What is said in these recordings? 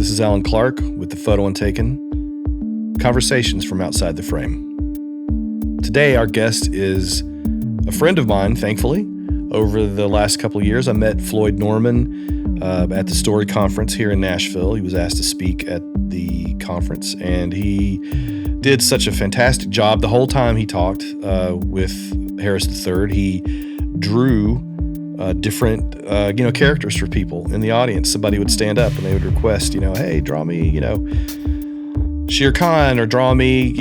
This is Alan Clark with the Photo Untaken, Conversations from Outside the Frame. Today, our guest is a friend of mine, thankfully. Over the last couple of years, I met Floyd Norman at the Story Conference here in Nashville. He was asked to speak at the conference, and he did such a fantastic job. The whole time he talked with Harris III, he drew different, characters for people in the audience. Somebody would stand up and they would request, hey, draw me, Shere Khan, or draw me,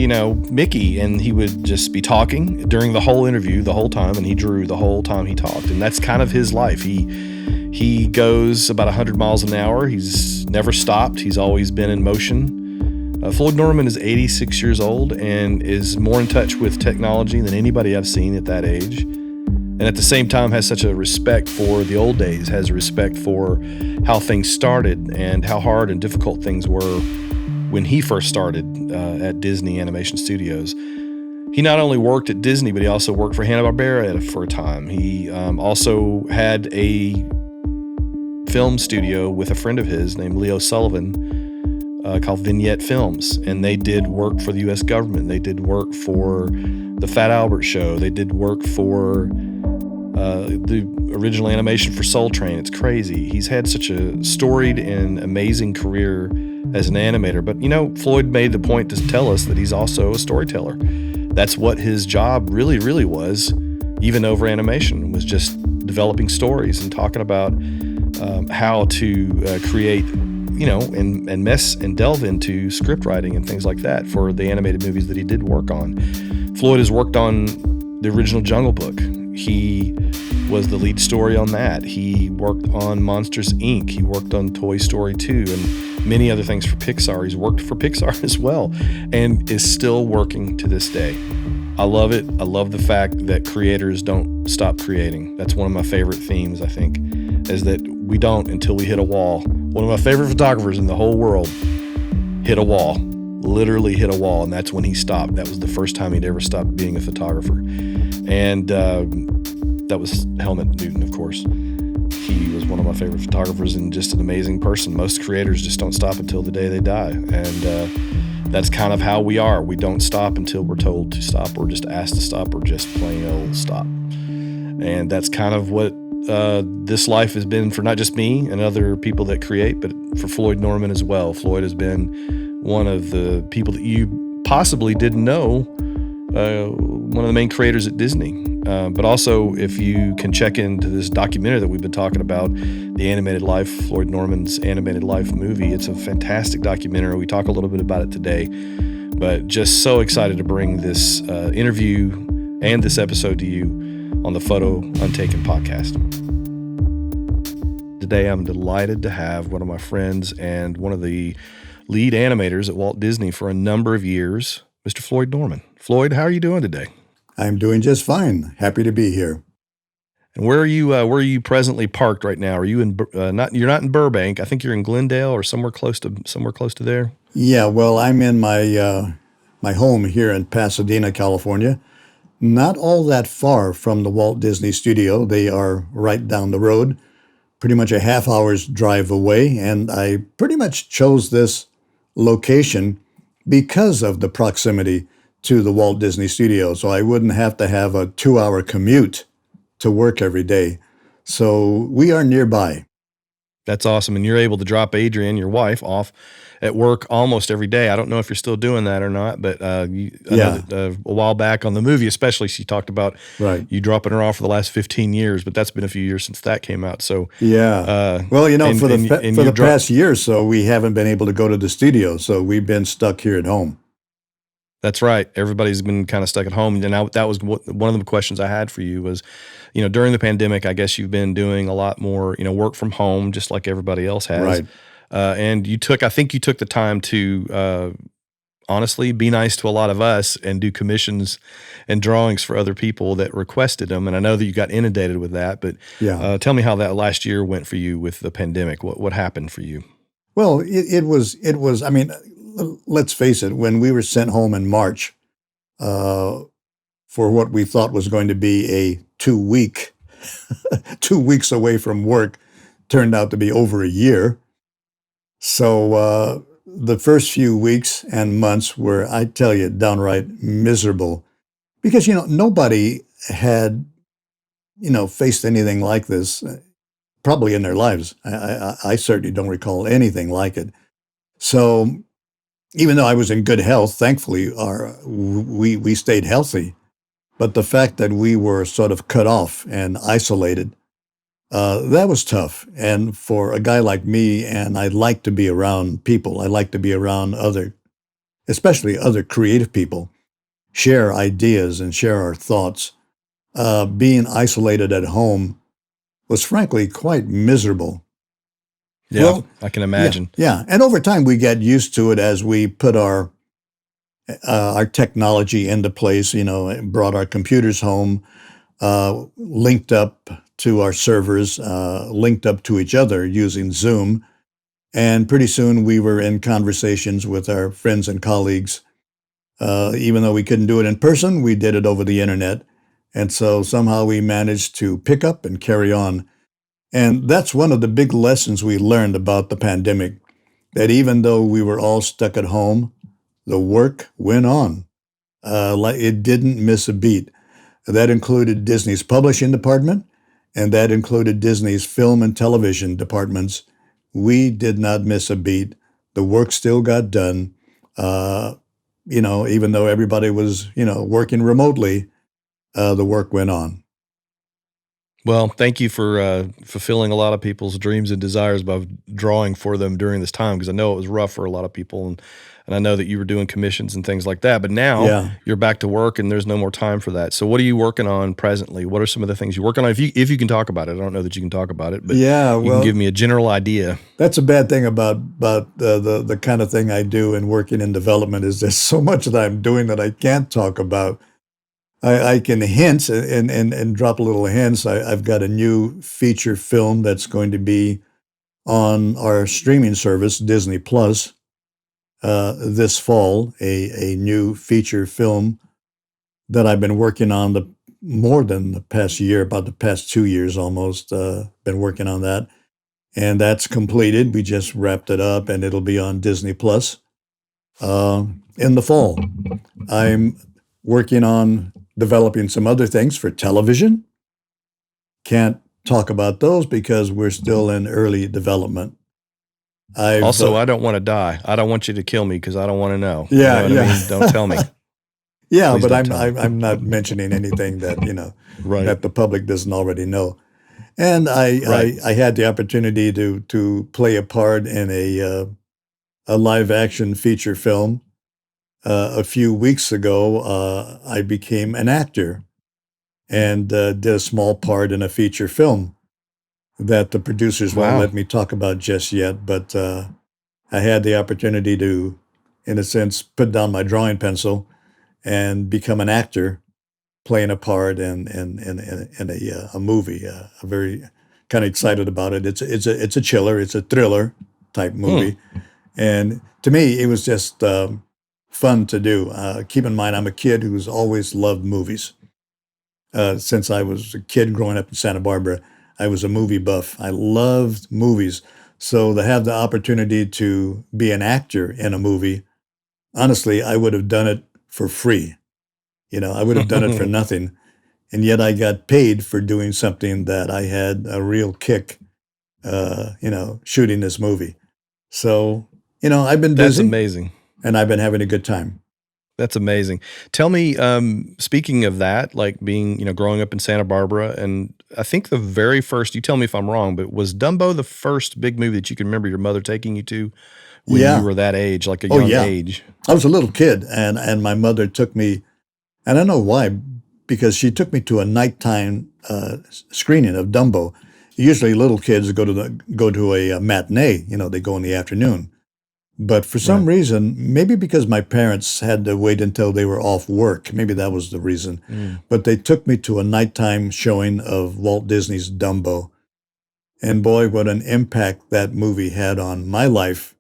Mickey. And he would just be talking during the whole interview, the whole time, and he drew the whole time he talked. And that's kind of his life. He goes about 100 miles an hour. He's never stopped. He's always been in motion. Floyd Norman is 86 years old and is more in touch with technology than anybody I've seen at that age. And at the same time has such a respect for the old days, has a respect for how things started and how hard and difficult things were when he first started at Disney Animation Studios. He not only worked at Disney, but he also worked for Hanna-Barbera for a time. He also had a film studio with a friend of his named Leo Sullivan called Vignette Films. And they did work for the U.S. government. They did work for the Fat Albert Show. They did work for the original animation for Soul Train. It's crazy. He's had such a storied and amazing career as an animator. But, Floyd made the point to tell us that he's also a storyteller. That's what his job really, really was, even over animation, was just developing stories and talking about how to create, and mess and delve into script writing and things like that for the animated movies that he did work on. Floyd has worked on the original Jungle Book. He was the lead story on that. He worked on Monsters, Inc. He worked on Toy Story 2 and many other things for Pixar. He's worked for Pixar as well and is still working to this day. I love it. I love the fact that creators don't stop creating. That's one of my favorite themes, I think, is that we don't until we hit a wall. One of my favorite photographers in the whole world hit a wall, literally hit a wall, and that's when he stopped. That was the first time he'd ever stopped being a photographer. And that was Helmut Newton, of course. He was one of my favorite photographers and just an amazing person. Most creators just don't stop until the day they die. And that's kind of how we are. We don't stop until we're told to stop or just asked to stop or just plain old stop. And that's kind of what this life has been for not just me and other people that create, but for Floyd Norman as well. Floyd has been one of the people that you possibly didn't know, one of the main creators at Disney. But also, if you can check into this documentary that we've been talking about, The Animated Life, Floyd Norman's Animated Life movie, it's a fantastic documentary. We talk a little bit about it today, but just so excited to bring this interview and this episode to you on the Photo Untaken podcast. Today, I'm delighted to have one of my friends and one of the lead animators at Walt Disney for a number of years, Mr. Floyd Norman. Floyd, how are you doing today? I'm doing just fine. Happy to be here. And where are you presently parked right now? Are you in you're not in Burbank? I think you're in Glendale or somewhere close to there. Yeah, well, I'm in my my home here in Pasadena, California. Not all that far from the Walt Disney Studio. They are right down the road, pretty much a half hour's drive away, and I pretty much chose this location because of the proximity to the Walt Disney Studio, so I wouldn't have to have a 2-hour commute to work every day. So we are nearby. That's awesome. And you're able to drop Adrienne, your wife, off at work almost every day. I don't know if you're still doing that or not, but I know that, a while back on the movie, especially, she talked about you dropping her off for the last 15 years, but that's been a few years since that came out. So yeah. For the past year or so, we haven't been able to go to the studio, so we've been stuck here at home. That's right. Everybody's been kind of stuck at home. And that was one of the questions I had for you was, during the pandemic, I guess you've been doing a lot more, work from home, just like everybody else has. Right. And I think you took the time to honestly be nice to a lot of us and do commissions and drawings for other people that requested them. And I know that you got inundated with that, but tell me how that last year went for you with the pandemic. What happened for you? Well, it was, I mean, let's face it, when we were sent home in March for what we thought was going to be a 2 weeks away from work, turned out to be over a year. So the first few weeks and months were, I tell you, downright miserable because, nobody had, faced anything like this probably in their lives. I certainly don't recall anything like it. So even though I was in good health, thankfully, we stayed healthy. But the fact that we were sort of cut off and isolated, that was tough. And for a guy like me, and I like to be around people, I like to be around especially other creative people, share ideas and share our thoughts. Being isolated at home was frankly quite miserable. Yeah, Well, I can yeah, imagine. yeah. And over time, we get used to it as we put our technology into place, brought our computers home, linked up to our servers, linked up to each other using Zoom. And pretty soon we were in conversations with our friends and colleagues. Even though we couldn't do it in person, we did it over the internet. And so somehow we managed to pick up and carry on. And that's one of the big lessons we learned about the pandemic, that even though we were all stuck at home, the work went on. Like it didn't miss a beat. That included Disney's publishing department, and that included Disney's film and television departments. We did not miss a beat. The work still got done. Uh, even though everybody was, working remotely, the work went on. Well, thank you for fulfilling a lot of people's dreams and desires by drawing for them during this time because I know it was rough for a lot of people, and I know that you were doing commissions and things like that. But now Yeah. you're back to work, and there's no more time for that. So, what are you working on presently? What are some of the things you're working on? If you can talk about it, I don't know that you can talk about it, but Yeah. you can Well, give me a general idea. that's a bad thing about the kind of thing I do and working in development is there's so much that I'm doing that I can't talk about. I can hint and drop a little hints. I've got a new feature film that's going to be on our streaming service, Disney Plus, this fall. A new feature film that I've been working on the more than the past year, about the past 2 years almost. Been working on that, and that's completed. We just wrapped it up, and it'll be on Disney Plus in the fall. I'm working on developing some other things for television. Can't talk about those because we're still in early development. I've Also, I don't want to die. I don't want you to kill me because I don't want to know. You Yeah, know what I yeah. mean? Don't tell me. Yeah, Please but don't I'm tell me. I'm not mentioning anything that Right. that the public doesn't already know. And I Right. I, I had the opportunity to play a part in a live action feature film. A few weeks ago, I became an actor and did a small part in a feature film that the producers won't Wow. let me talk about just yet. But I had the opportunity to, in a sense, put down my drawing pencil and become an actor playing a part in a movie. I'm very kind of excited about it. It's a chiller. It's a thriller type Hmm. movie, and to me, it was just fun to do. Keep in mind, I'm a kid who's always loved movies. Since I was a kid growing up in Santa Barbara, I was a movie buff. I loved movies. So to have the opportunity to be an actor in a movie, honestly, I would have done it for free. I would have done it for nothing. And yet I got paid for doing something that I had a real kick, shooting this movie. So, I've been That's busy amazing. and I've been having a good time. That's amazing. Tell me, speaking of that, like being, growing up in Santa Barbara, and I think the very first, you tell me if I'm wrong, but was Dumbo the first big movie that you can remember your mother taking you to when you Yeah. were that age, like a Oh, young yeah. age? I was a little kid and my mother took me, and I don't know why, because she took me to a nighttime screening of Dumbo. Usually little kids go to a matinee, they go in the afternoon. But for some Right. reason, maybe because my parents had to wait until they were off work, maybe that was the reason. Mm. But they took me to a nighttime showing of Walt Disney's Dumbo. And boy, what an impact that movie had on my life,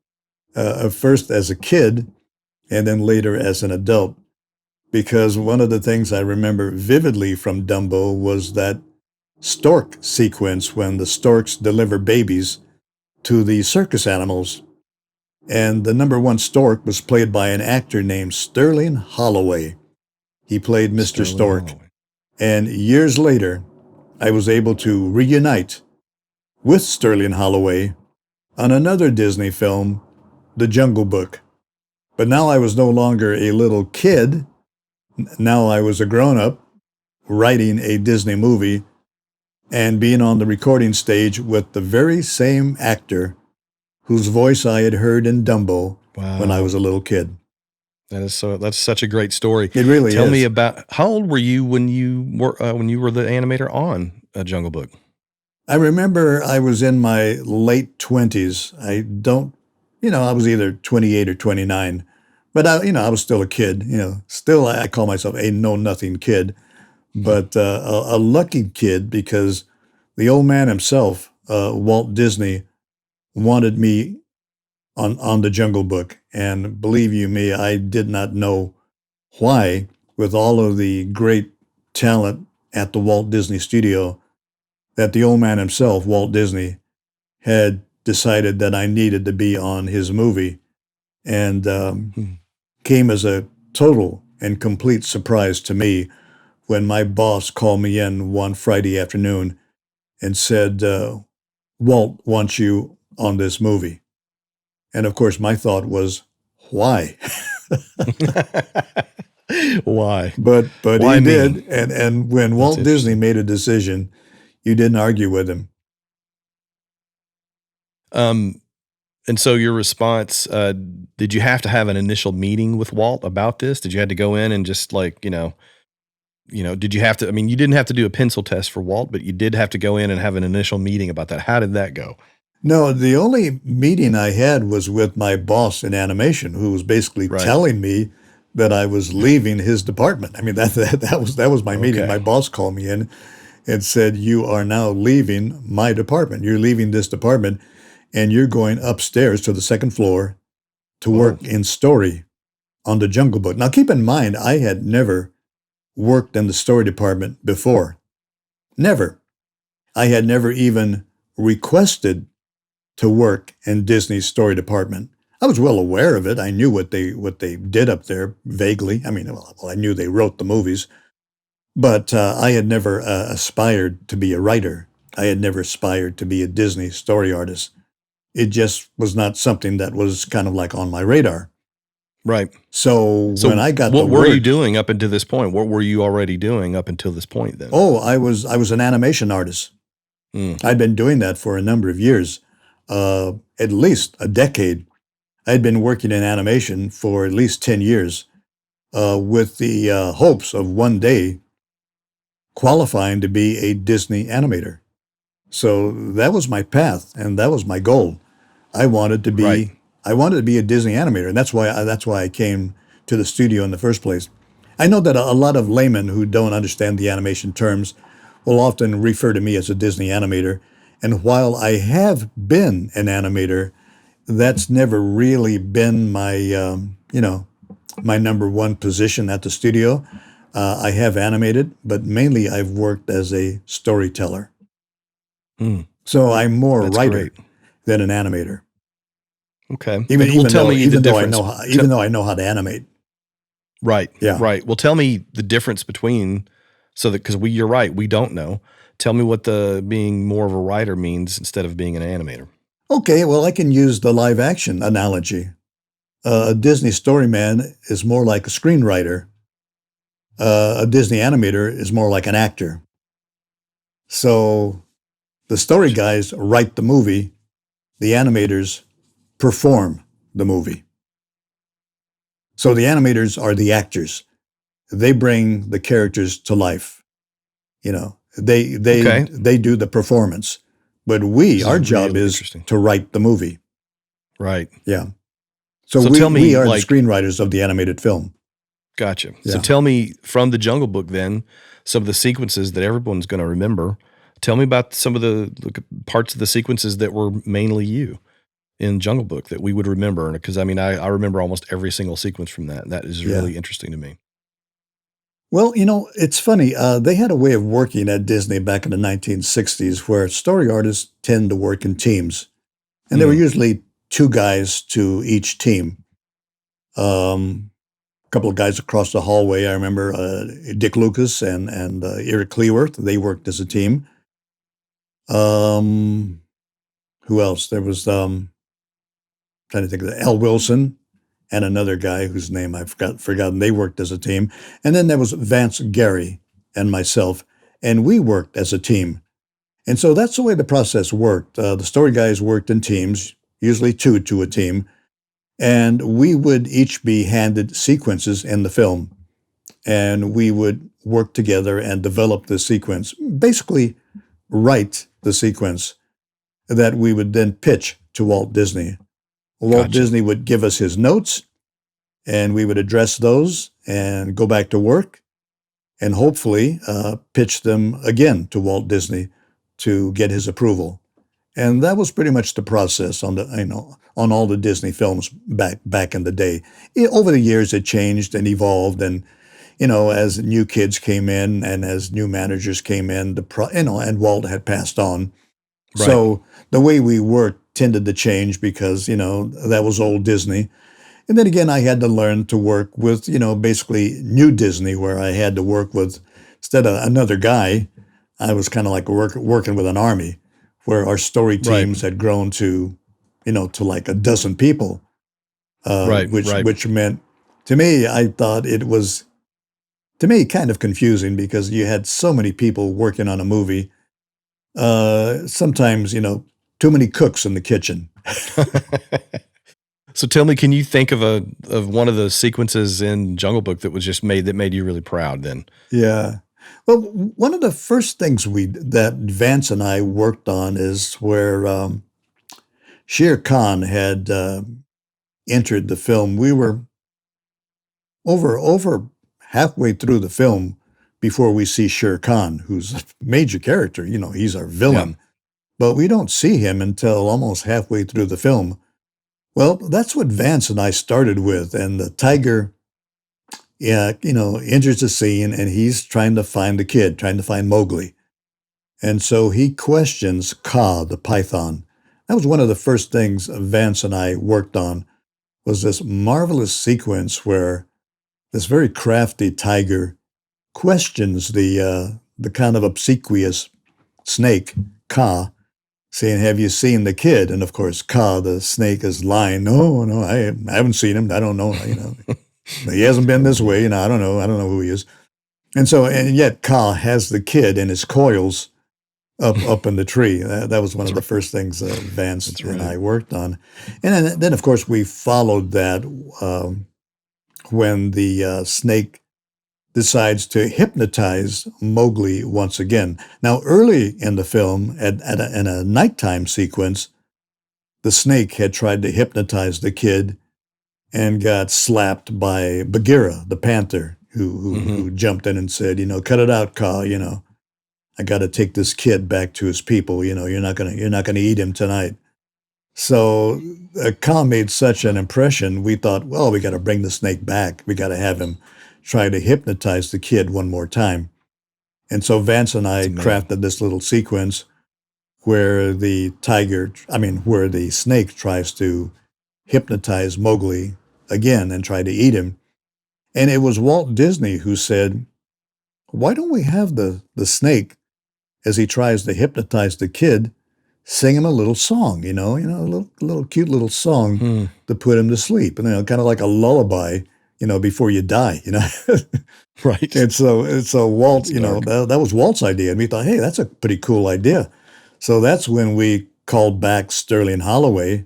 first as a kid and then later as an adult. Because one of the things I remember vividly from Dumbo was that stork sequence when the storks deliver babies to the circus animals. And the number one stork was played by an actor named Sterling Holloway. He played Mr. Sterling Stork. Holloway. And years later, I was able to reunite with Sterling Holloway on another Disney film, The Jungle Book. But now I was no longer a little kid. Now I was a grown-up writing a Disney movie and being on the recording stage with the very same actor whose voice I had heard in Dumbo when I was a little kid. That's such a great story. It really is. Tell me about, how old were you when you were the animator on Jungle Book? I remember I was in my late 20s. I was either 28 or 29, but I was still a kid. Still I call myself a know-nothing kid, but a lucky kid because the old man himself, Walt Disney, wanted me on the Jungle Book. And believe you me, I did not know why, with all of the great talent at the Walt Disney Studio, that the old man himself, Walt Disney, had decided that I needed to be on his movie, and came as a total and complete surprise to me when my boss called me in one Friday afternoon and said, Walt wants you on this movie. And of course, my thought was, why? Why? But Why he me? did. And when Walt Disney made a decision, you didn't argue with him. And so your response, did you have to have an initial meeting with Walt about this? Did you have to go in and just did you have to, you didn't have to do a pencil test for Walt, but you did have to go in and have an initial meeting about that. How did that go? No, the only meeting I had was with my boss in animation, who was basically telling me that I was leaving his department. That was my meeting. My boss called me in and said, "You are now leaving my department. You're leaving this department, and you're going upstairs to the second floor to work in story on the Jungle Book." Now, keep in mind, I had never worked in the story department before. Never. I had never even requested to work in Disney's story department. I was well aware of it. I knew what they did up there vaguely. I knew they wrote the movies, but I had never aspired to be a writer. I had never aspired to be a Disney story artist. It just was not something that was kind of like on my radar. Right. So when I got what were you doing up until this point? What were you already doing up until this point then? Oh, I was an animation artist. I'd been doing that for a number of years, at least a decade. I'd been working in animation for at least 10 years, with the hopes of one day qualifying to be a Disney animator. So that was my path, and that was my goal. I wanted to be a Disney animator, and that's why I came to the studio in the first place. I know that a lot of laymen who don't understand the animation terms will often refer to me as a Disney animator, and while I have been an animator, that's never really been my my number one position at the studio. I have animated, but mainly I've worked as a storyteller. So I'm more a writer than an animator. Okay. Even though I know how to animate. Right. Yeah. Right. Well, tell me the difference between, because you're right, we don't know. Tell me what the being more of a writer means instead of being an animator. Okay. Well, I can use the live action analogy. A Disney storyman is more like a screenwriter. A Disney animator is more like an actor. So the story guys write the movie. The animators perform the movie. So the animators are the actors. They bring the characters to life. They do the performance. But our job is to write the movie. Right. Yeah. So tell me, we are the screenwriters of the animated film. Gotcha. Yeah. So tell me, from the Jungle Book then, some of the sequences that everyone's going to remember. Tell me about some of the parts of the sequences that were mainly you in Jungle Book that we would remember. Because I remember almost every single sequence from that. That is really interesting to me. Well, it's funny. They had a way of working at Disney back in the 1960s where story artists tend to work in teams. And there were usually two guys to each team. A couple of guys across the hallway, I remember Dick Lucas and Eric Cleworth, they worked as a team. Who else? There was, trying to think of Al Wilson and another guy whose name I've forgotten. They worked as a team. And then there was Vance Gary and myself, and we worked as a team. And so that's the way the process worked. The story guys worked in teams, usually two to a team, and we would each be handed sequences in the film, and we would work together and develop the sequence, basically write the sequence that we would then pitch to Walt Disney. Walt Disney would give us his notes, and we would address those and go back to work and hopefully pitch them again to Walt Disney to get his approval. And that was pretty much the process on on all the Disney films back in the day. Over the years, it changed and evolved, and as new kids came in and as new managers came in, and Walt had passed on. Right. So the way we worked tended to change because, that was old Disney. And then again, I had to learn to work with, basically new Disney, where I had to work with, instead of another guy, I was kind of like working with an army, where our story teams had grown to, to like a dozen people, which meant, to me, I thought it was, kind of confusing because you had so many people working on a movie. Sometimes, too many cooks in the kitchen. So tell me, can you think of one of the sequences in Jungle Book that was just that made you really proud then? Yeah. Well, one of the first things that Vance and I worked on is where Shere Khan had entered the film. We were over halfway through the film before we see Shere Khan, who's a major character. He's our villain. Yeah. But we don't see him until almost halfway through the film. Well, that's what Vance and I started with. And the tiger, enters the scene, and he's trying to find the kid, trying to find Mowgli. And so he questions Kaa, the python. That was one of the first things Vance and I worked on, was this marvelous sequence where this very crafty tiger questions the kind of obsequious snake, Kaa, saying, "Have you seen the kid?" And of course, Kaa, the snake, is lying. No, I haven't seen him. I don't know. He hasn't been this way. I don't know. I don't know who he is. And yet Kaa has the kid in his coils up in the tree. That was one of the first things Vance and I worked on. And then, of course, we followed that when the snake decides to hypnotize Mowgli once again. Now, early in the film, in a nighttime sequence, the snake had tried to hypnotize the kid and got slapped by Bagheera, the panther, who jumped in and said, "Cut it out, Kaa. I got to take this kid back to his people. You're not gonna eat him tonight." So Kaa made such an impression. We thought, well, we got to bring the snake back. We got to have him try to hypnotize the kid one more time. And so Vance and I crafted this little sequence where the snake tries to hypnotize Mowgli again and try to eat him. And it was Walt Disney who said, "Why don't we have the snake, as he tries to hypnotize the kid, sing him a little song, a little cute little song to put him to sleep, and kind of like a lullaby, before you die, Right. And so Walt, that was Walt's idea, and we thought, hey, that's a pretty cool idea. So that's when we called back Sterling Holloway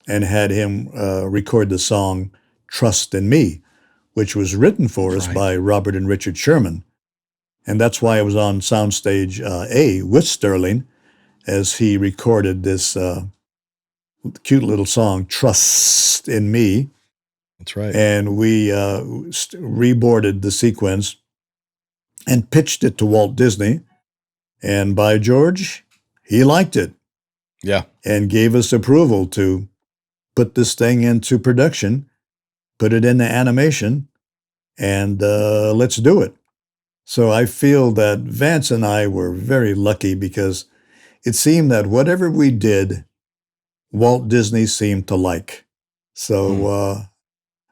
and had him record the song "Trust in Me," which was written for us by Robert and Richard Sherman, and that's why I was on Soundstage A with Sterling as he recorded this cute little song, "Trust in Me." That's right. And we reboarded the sequence and pitched it to Walt Disney. And by George, he liked it. Yeah. And gave us approval to put this thing into production, put it into animation, and let's do it. So I feel that Vance and I were very lucky because it seemed that whatever we did Walt Disney seemed to like. Hmm. So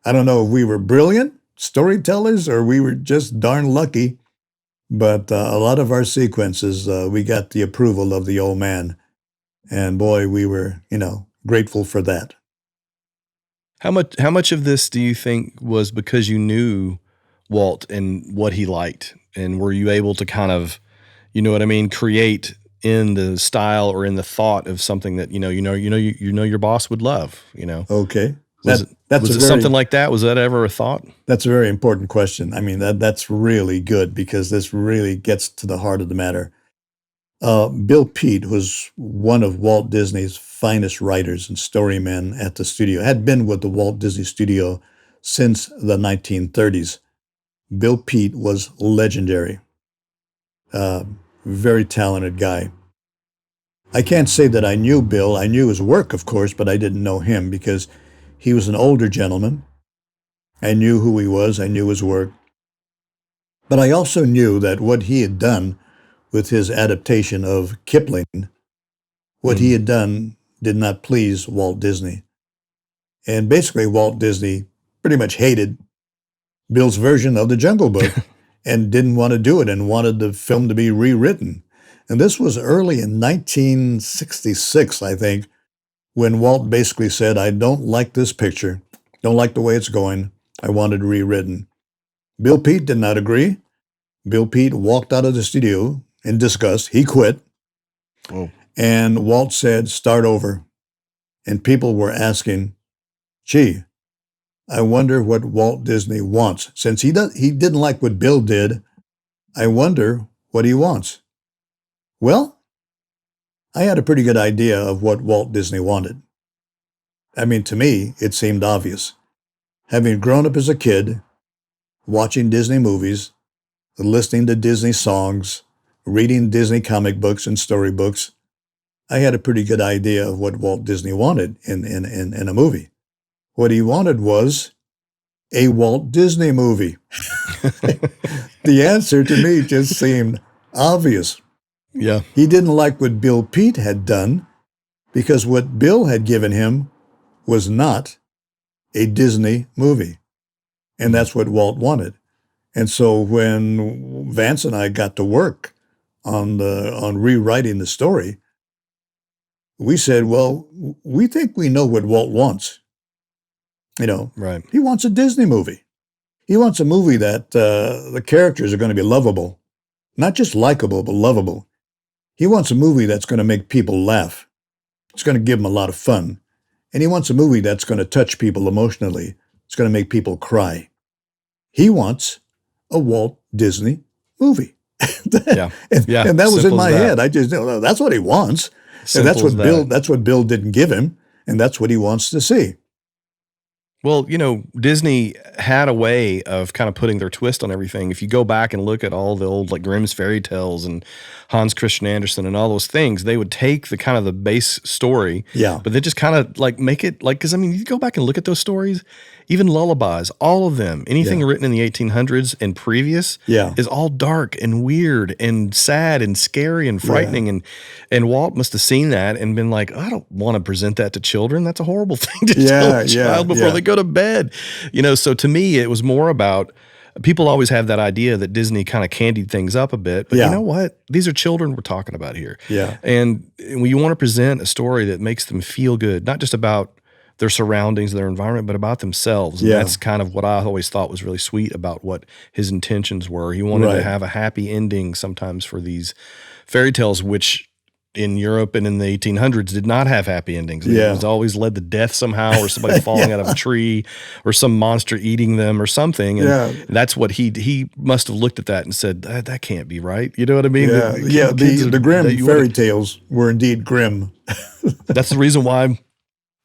I don't know if we were brilliant storytellers or we were just darn lucky, but a lot of our sequences, we got the approval of the old man. And boy, we were, grateful for that. How much of this do you think was because you knew Walt and what he liked, and were you able to kind of, you know what I mean, create in the style or in the thought of something that your boss would love? Okay. Was it That's was a it something very like that? Was that ever a thought? that's a very important question. I mean, that's really good because this really gets to the heart of the matter. Bill Peet was one of Walt Disney's finest writers and storymen at the studio, had been with the Walt Disney Studio since the 1930s. Bill Peet was legendary, uh, very talented guy. I can't say that I knew Bill. I knew his work, of course, but I didn't know him because he was an older gentleman. I knew who he was, I knew his work. But I also knew that what he had done with his adaptation of Kipling, what he Mhm. had done did not please Walt Disney. And basically, Walt Disney pretty much hated Bill's version of the Jungle Book and didn't want to do it and wanted the film to be rewritten. And this was early in 1966, I think, when Walt basically said, I don't like this picture, don't like the way it's going, I want it rewritten. Bill Peet did not agree. Bill Peet walked out of the studio in disgust. He quit. Oh, And Walt said, start over. And people were asking, gee, I wonder what Walt Disney wants. Since he didn't like what Bill did, I wonder what he wants. Well, I had a pretty good idea of what Walt Disney wanted. I mean, to me, it seemed obvious. Having grown up as a kid, watching Disney movies, listening to Disney songs, reading Disney comic books and storybooks, I had a pretty good idea of what Walt Disney wanted in a movie. What he wanted was a Walt Disney movie. The answer to me just seemed obvious. yeah. He didn't like what Bill Peet had done because what Bill had given him was not a Disney movie. And that's what Walt wanted. And so when Vance and I got to work on rewriting the story, we said, well, we think we know what Walt wants. Right. He wants a Disney movie. He wants a movie that the characters are going to be lovable, not just likable, but lovable. He wants a movie that's going to make people laugh. It's going to give them a lot of fun. And he wants a movie that's going to touch people emotionally. It's going to make people cry. He wants a Walt Disney movie. Yeah. Yeah. And that was in Simple my as that. head. I just know that's what he wants. And Simple as that. That's what Bill didn't give him, and that's what he wants to see. Well, Disney had a way of kind of putting their twist on everything. If you go back and look at all the old like Grimm's fairy tales and Hans Christian Andersen and all those things, they would take the kind of the base story, Yeah. but they just kind of like make it like, because I mean, you go back and look at those stories, even lullabies, all of them, anything Yeah. written in the 1800s and previous, Yeah. is all dark and weird and sad and scary and frightening. And Walt must have seen that and been like, I don't want to present that to children. That's a horrible thing to tell a child before they go to bed. So to me, it was more about, people always have that idea that Disney kind of candied things up a bit, but Yeah. you know what? These are children we're talking about here. Yeah. And when you want to present a story that makes them feel good, not just about their surroundings, their environment, but about themselves. And Yeah. that's kind of what I always thought was really sweet about what his intentions were. He wanted to Right. have a happy ending sometimes for these fairy tales, which in Europe and in the 1800s did not have happy endings. Yeah. It was always led to death somehow, or somebody falling out of a tree, or some monster eating them or something. And Yeah. that's what he must have looked at that and said, that can't be right. You know what I mean? Yeah. The Grimm fairy tales were indeed grim. That's the reason why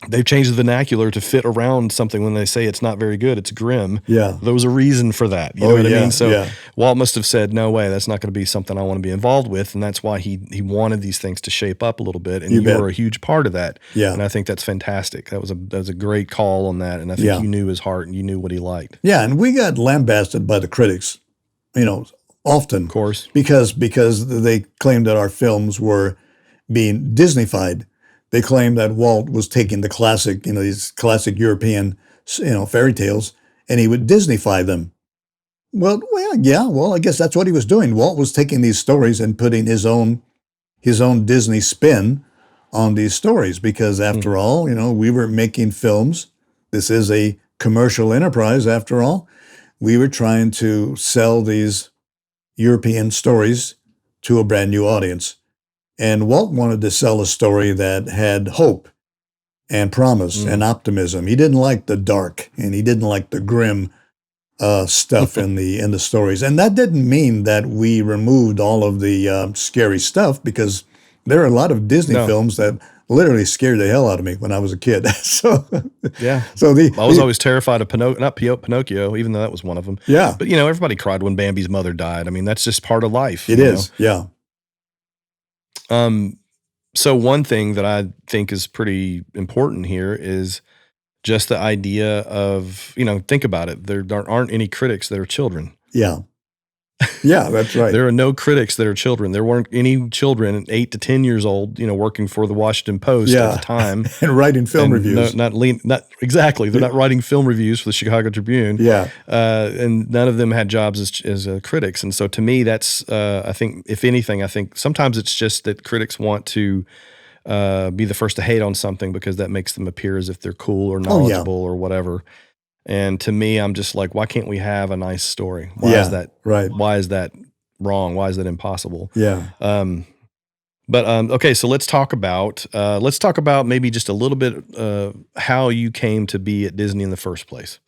they've changed the vernacular to fit around something. When they say it's not very good, it's grim. Yeah. There was a reason for that. You know what I yeah, mean? So yeah. Walt must have said, no way, that's not going to be something I want to be involved with. And that's why he wanted these things to shape up a little bit. And You you bet. were a huge part of that. Yeah. And I think that's fantastic. That was a great call on that. And I think Yeah. you knew his heart and you knew what he liked. Yeah, and we got lambasted by the critics, often. Of course. Because they claimed that our films were being Disneyfied. They claimed that Walt was taking the classic, these classic European, fairy tales, and he would Disneyfy them. Well, yeah. Well, I guess that's what he was doing. Walt was taking these stories and putting his own Disney spin on these stories because, after all, we were making films. This is a commercial enterprise, after all. We were trying to sell these European stories to a brand new audience. And Walt wanted to sell a story that had hope and promise and optimism. He didn't like the dark, and he didn't like the grim stuff in the stories. And that didn't mean that we removed all of the scary stuff, because there are a lot of Disney films that literally scared the hell out of me when I was a kid. So Yeah. so I was always terrified of Pinocchio, even though that was one of them. yeah, But, everybody cried when Bambi's mother died. I mean, that's just part of life. it is. Yeah. So one thing that I think is pretty important here is just the idea of, think about it. There aren't any critics that are children. Yeah. Yeah, that's right. There are no critics that are children. There weren't any children 8 to 10 years old, working for the Washington Post at the time. And writing film reviews. Not exactly. They're not writing film reviews for the Chicago Tribune. Yeah. And none of them had jobs as critics. And so to me, that's, I think, if anything, I think sometimes it's just that critics want to be the first to hate on something because that makes them appear as if they're cool or knowledgeable or whatever. And to me, I'm just like, why can't we have a nice story? Why is that right? Why is that wrong? Why is that impossible? Yeah. Okay, so let's talk about maybe just a little bit how you came to be at Disney in the first place,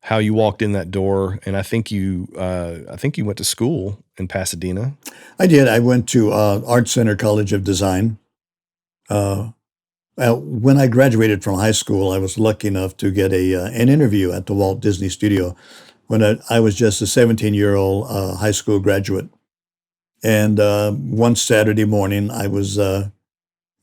how you walked in that door, and I think you went to school in Pasadena. I did. I went to Art Center College of Design. When I graduated from high school, I was lucky enough to get an interview at the Walt Disney Studio when I was just a 17-year-old high school graduate. And one Saturday morning, I was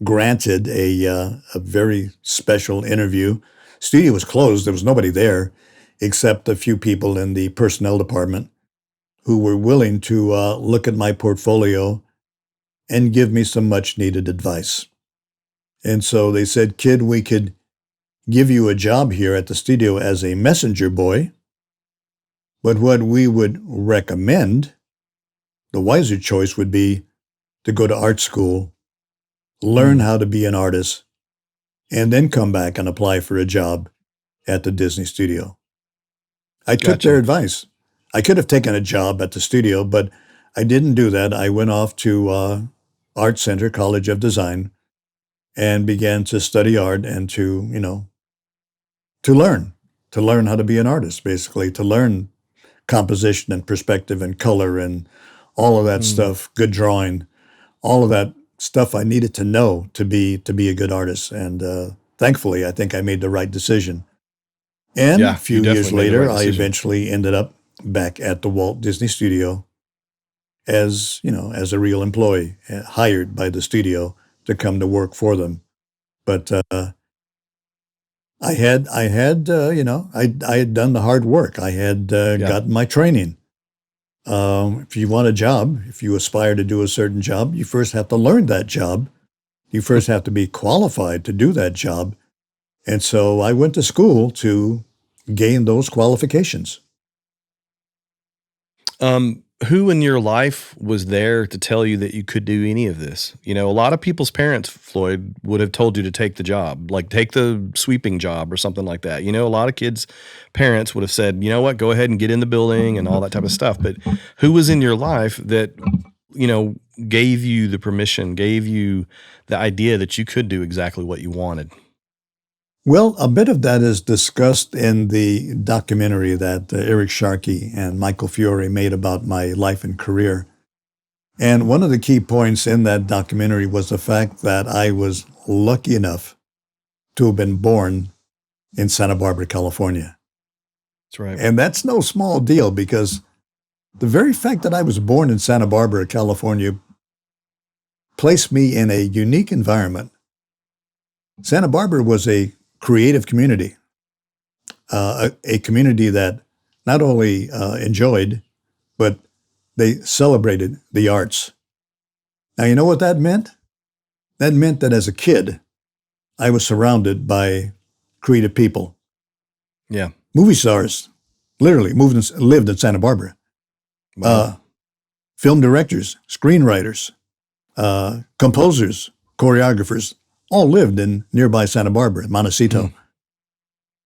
granted a very special interview. Studio was closed. There was nobody there except a few people in the personnel department who were willing to look at my portfolio and give me some much-needed advice. And so they said, "Kid, we could give you a job here at the studio as a messenger boy, but what we would recommend, the wiser choice would be to go to art school, learn how to be an artist, and then come back and apply for a job at the Disney studio." I took their advice. I could have taken a job at the studio, but I didn't do that. I went off to Art Center College of Design and began to study art and to learn how to be an artist, basically, to learn composition and perspective and color and all of that stuff, good drawing, all of that stuff I needed to know to be a good artist. And thankfully, I think I made the right decision. And a few years later, I eventually ended up back at the Walt Disney Studio as a real employee, hired by the studio to come to work for them. But I had done the hard work. I had gotten my training. If you want a job, if you aspire to do a certain job, you first have to learn that job. You first have to be qualified to do that job. And so I went to school to gain those qualifications. Who in your life was there to tell you that you could do any of this? A lot of people's parents, Floyd, would have told you to take the job, like take the sweeping job or something like that. A lot of kids' parents would have said, you know what, go ahead and get in the building and all that type of stuff. But who was in your life that, gave you the permission, gave you the idea that you could do exactly what you wanted? Well, a bit of that is discussed in the documentary that Eric Sharkey and Michael Fiore made about my life and career. And one of the key points in that documentary was the fact that I was lucky enough to have been born in Santa Barbara, California. That's right. And that's no small deal, because the very fact that I was born in Santa Barbara, California, placed me in a unique environment. Santa Barbara was a creative community, a community that not only enjoyed, but they celebrated the arts. Now, you know what that meant? That meant that as a kid, I was surrounded by creative people, Yeah. movie stars, literally lived in Santa Barbara. Wow. Film directors, screenwriters, composers, choreographers, all lived in nearby Santa Barbara, Montecito.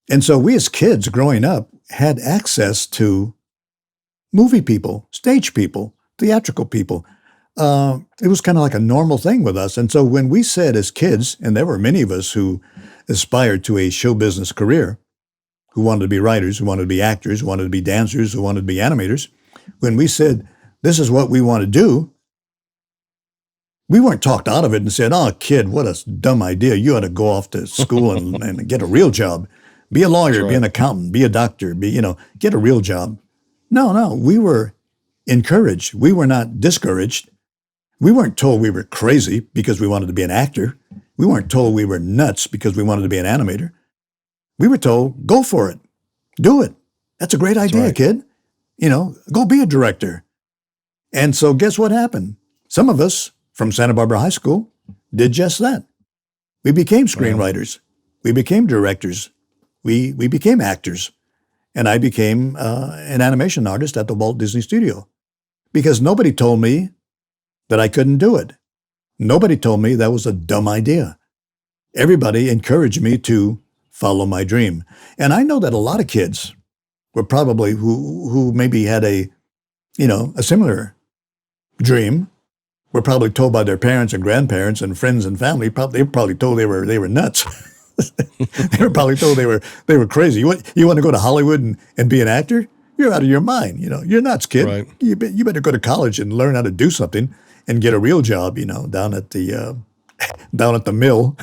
And so we as kids growing up had access to movie people, stage people, theatrical people. It was kind of like a normal thing with us. And so when we said as kids, and there were many of us who aspired to a show business career, who wanted to be writers, who wanted to be actors, who wanted to be dancers, who wanted to be animators, when we said, this is what we want to do, we weren't talked out of it and said, oh, kid, what a dumb idea. You ought to go off to school and get a real job. Be a lawyer, be an accountant, be a doctor, get a real job. No, we were encouraged. We were not discouraged. We weren't told we were crazy because we wanted to be an actor. We weren't told we were nuts because we wanted to be an animator. We were told, go for it. Do it. That's a great idea, kid. Go be a director. And so guess what happened? Some of us from Santa Barbara High School did just that. We became screenwriters. We became directors. We became actors. And I became an animation artist at the Walt Disney Studio because nobody told me that I couldn't do it. Nobody told me that was a dumb idea. Everybody encouraged me to follow my dream. And I know that a lot of kids were probably who maybe had a similar dream, were probably told by their parents and grandparents and friends and family, they were probably told they were nuts. They were probably told they were crazy. You want to go to Hollywood and be an actor? You're out of your mind. You're nuts, kid. Right. You better go to college and learn how to do something and get a real job. Down at the mill.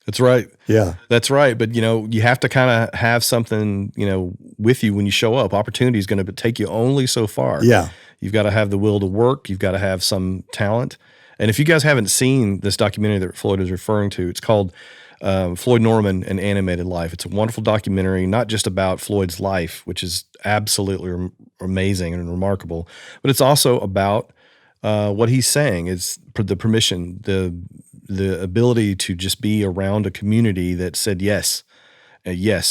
That's right. Yeah, that's right. But you have to kind of have something with you when you show up. Opportunity is going to take you only so far. Yeah, you've got to have the will to work. You've got to have some talent. And if you guys haven't seen this documentary that Floyd is referring to, it's called Floyd Norman, An Animated Life. It's a wonderful documentary, not just about Floyd's life, which is absolutely amazing and remarkable, but it's also about what he's saying. It's the permission, the ability to just be around a community that said yes,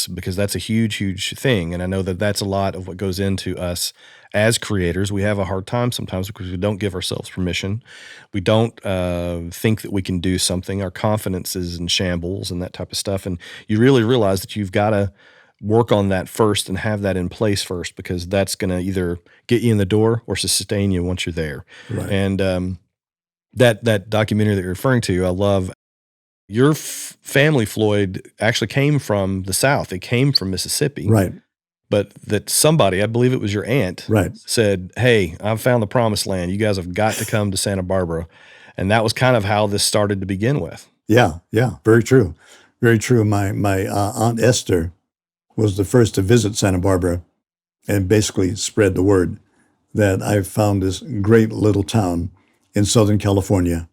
because that's a huge, huge thing. And I know that that's a lot of what goes into us as creators. We have a hard time sometimes because we don't give ourselves permission. We don't think that we can do something. Our confidence is in shambles and that type of stuff. And you really realize that you've got to work on that first and have that in place first, because that's going to either get you in the door or sustain you once you're there. Right. And that documentary that you're referring to, I love. Your family, Floyd, actually came from the South. They came from Mississippi. Right. But that somebody, I believe it was your aunt, right, said, hey, I've found the promised land. You guys have got to come to Santa Barbara. And that was kind of how this started to begin with. Yeah. Very true. Very true. My Aunt Esther was the first to visit Santa Barbara and basically spread the word that I found this great little town in Southern California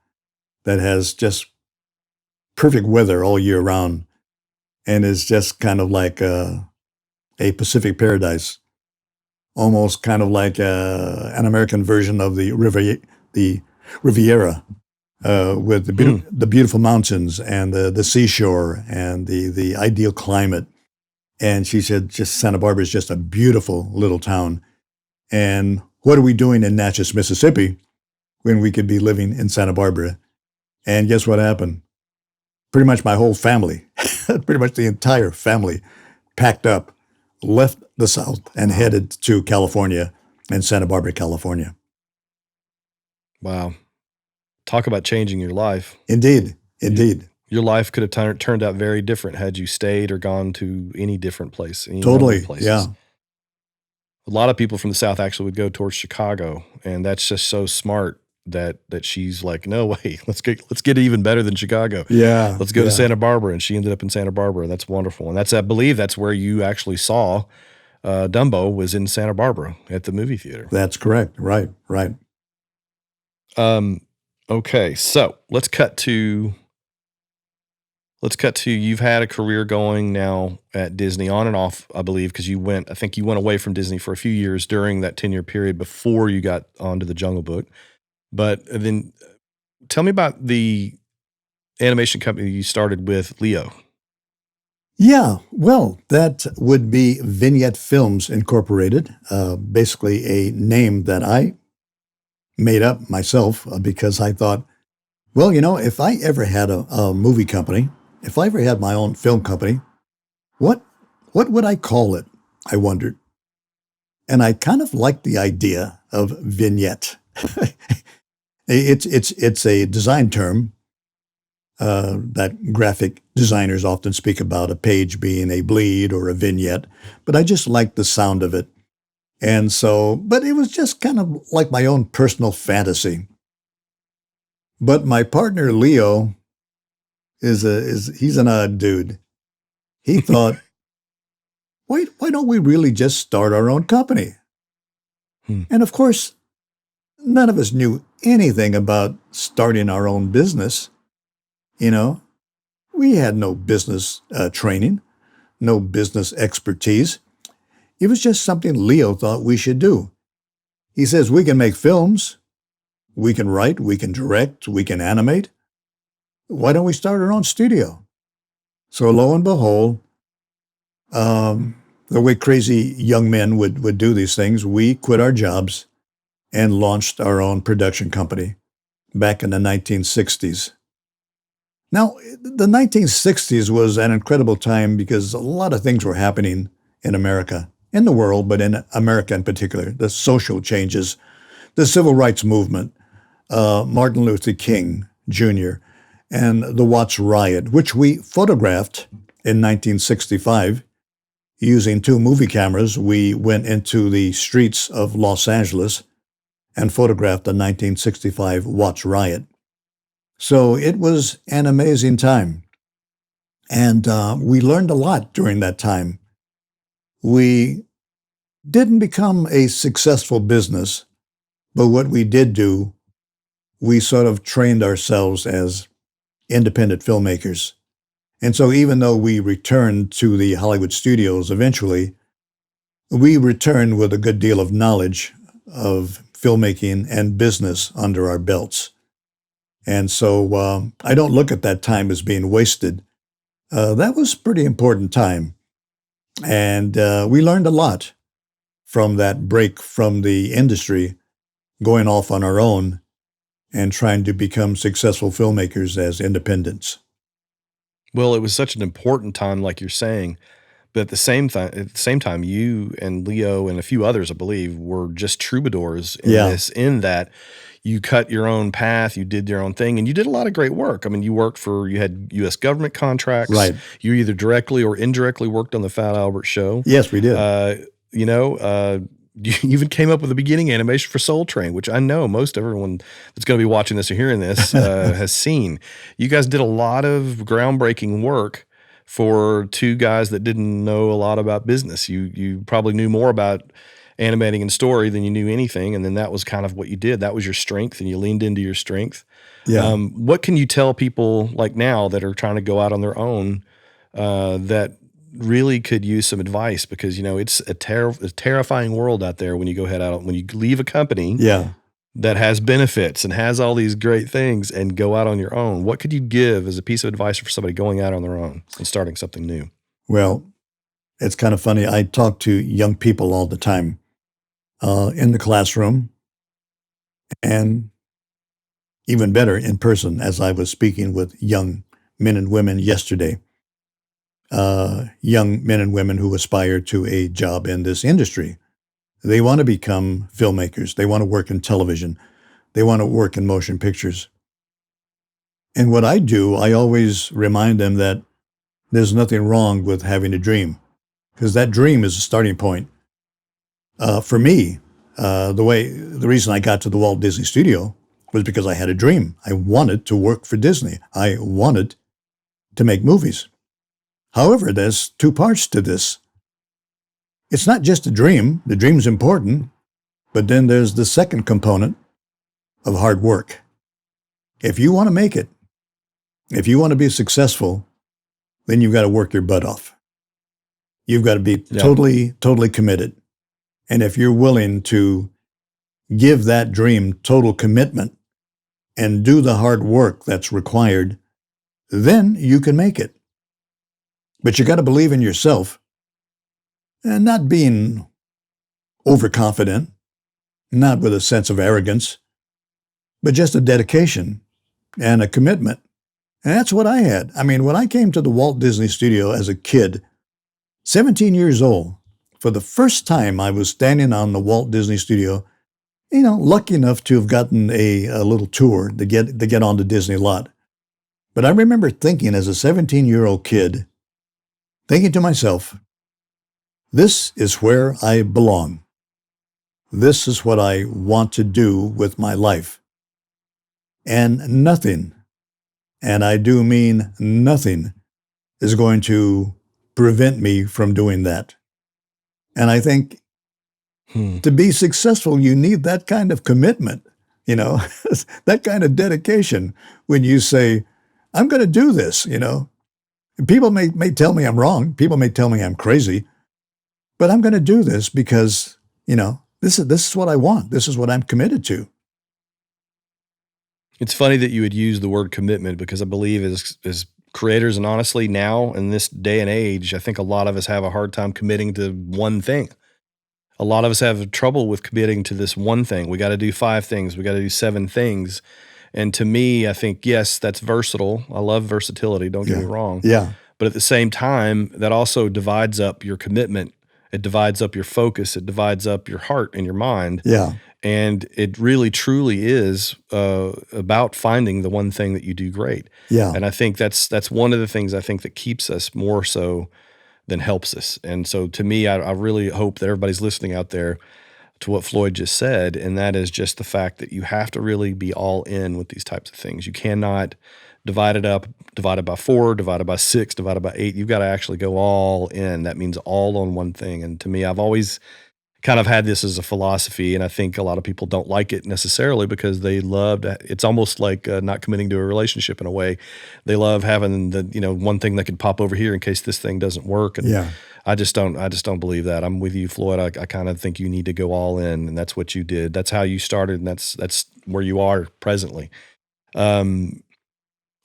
that has just perfect weather all year round and is just kind of like a Pacific paradise, almost kind of like an American version of the Riviera, with the beautiful mountains and the seashore and the ideal climate. And she said, just Santa Barbara is just a beautiful little town. And what are we doing in Natchez, Mississippi, when we could be living in Santa Barbara? And guess what happened? Pretty much my whole family, pretty much the entire family, packed up, left the South, and headed to California and Santa Barbara, California. Wow. Talk about changing your life. Indeed. Your life could have turned out very different had you stayed or gone to any different place. Totally, yeah. A lot of people from the South actually would go towards Chicago, and that's just so smart that she's like, no way, let's get even better than Chicago. Yeah. Let's go to Santa Barbara. And she ended up in Santa Barbara. That's wonderful. And I believe that's where you actually saw Dumbo, was in Santa Barbara at the movie theater. That's correct. Right. Okay. So let's cut to you've had a career going now at Disney on and off, I believe, because you went away from Disney for a few years during that 10-year period before you got onto the Jungle Book. But then tell me about the animation company you started with Leo? Yeah, well, that would be Vignette Films Incorporated, basically a name that I made up myself because I thought, well, if I ever had a movie company, if I ever had my own film company, what what would I call it? I wondered. And I kind of liked the idea of vignette. It's a design term that graphic designers often speak about, a page being a bleed or a vignette, but I just liked the sound of it. And so, but it was just kind of like my own personal fantasy. But my partner Leo he's an odd dude. He thought, why don't we really just start our own company? Hmm. And of course, none of us knew anything about starting our own business. You know, we had no business training, no business expertise. It was just something Leo thought we should do. He says, we can make films, we can write, we can direct, we can animate. Why don't we start our own studio? So lo and behold, the way crazy young men would do these things, we quit our jobs and launched our own production company back in the 1960s. Now, the 1960s was an incredible time because a lot of things were happening in America, in the world, but in America in particular. The social changes, the civil rights movement, Martin Luther King Jr., and the Watts riot, which we photographed in 1965. Using 2 movie cameras, we went into the streets of Los Angeles and photographed the 1965 Watts riot. So it was an amazing time. And we learned a lot during that time. We didn't become a successful business, but what we did do, we sort of trained ourselves as independent filmmakers. And so even though we returned to the Hollywood studios eventually, we returned with a good deal of knowledge of filmmaking and business under our belts. And so I don't look at that time as being wasted. That was a pretty important time. And we learned a lot from that break from the industry, going off on our own and trying to become successful filmmakers as independents. Well, it was such an important time, like you're saying, but at the same time, you and Leo and a few others, I believe, were just troubadours in Yeah, this, in that you cut your own path, you did your own thing, and you did a lot of great work. I mean, you had U.S. government contracts. right. You either directly or indirectly worked on the Fat Albert Show. Yes, we did. Uh, you know, you even came up with a beginning animation for Soul Train, which I know most everyone that's going to be watching this or hearing this has seen. You guys did a lot of groundbreaking work for 2 guys that didn't know a lot about business. You probably knew more about animating and story than you knew anything, and then that was kind of what you did. That was your strength, and you leaned into your strength. Yeah. What can you tell people like now that are trying to go out on their own that really could use some advice? Because it's a terrifying world out there when you go head out, when you leave a company Yeah. that has benefits and has all these great things and go out on your own. What could you give as a piece of advice for somebody going out on their own and starting something new? Well, it's kind of funny. I talk to young people all the time in the classroom and even better in person, as I was speaking with young men and women yesterday, young men and women who aspire to a job in this industry. They want to become filmmakers. They want to work in television. They want to work in motion pictures. And what I do, I always remind them that there's nothing wrong with having a dream, because that dream is a starting point. For me, the reason I got to the Walt Disney Studio was because I had a dream. I wanted to work for Disney. I wanted to make movies. However, there's 2 parts to this. It's not just a dream. The dream's important, but then there's the second component of hard work. If you want to make it, if you want to be successful, then you've got to work your butt off. You've got to be Yeah. totally committed. And if you're willing to give that dream total commitment and do the hard work that's required, then you can make it. But you got to believe in yourself and not being overconfident, not with a sense of arrogance, but just a dedication and a commitment. And that's what I had. I mean, when I came to the Walt Disney Studio as a kid, 17 years old, for the first time I was standing on the Walt Disney Studio, lucky enough to have gotten a little tour to get on the Disney lot. But I remember thinking as a 17-year-old kid, thinking to myself, this is where I belong. This is what I want to do with my life. And nothing, and I do mean nothing, is going to prevent me from doing that. And I think to be successful, you need that kind of commitment, that kind of dedication when you say, I'm going to do this, People may tell me I'm wrong. People may tell me I'm crazy. But I'm going to do this because, this is what I want. This is what I'm committed to. It's funny that you would use the word commitment because I believe as creators, and honestly now in this day and age, I think a lot of us have a hard time committing to one thing. A lot of us have trouble with committing to this one thing. We got to do 5 things. We got to do 7 things. And to me, I think, yes, that's versatile. I love versatility. Don't get me wrong. Yeah. But at the same time, that also divides up your commitment. It divides up your focus. It divides up your heart and your mind. Yeah. And it really, truly is about finding the one thing that you do great. Yeah. And I think that's one of the things I think that keeps us more so than helps us. And so to me, I really hope that everybody's listening out there to what Floyd just said, and that is just the fact that you have to really be all in with these types of things. You cannot divide it up, divide it by 4, divide it by 6, divide it by 8. You've got to actually go all in. That means all on one thing. And to me, I've always kind of had this as a philosophy, and I think a lot of people don't like it necessarily because they love to, it's almost like not committing to a relationship in a way. They love having the one thing that could pop over here in case this thing doesn't work. And I just don't believe that. I'm with you, Floyd. I kind of think you need to go all in, and that's what you did. That's how you started, and that's where you are presently. One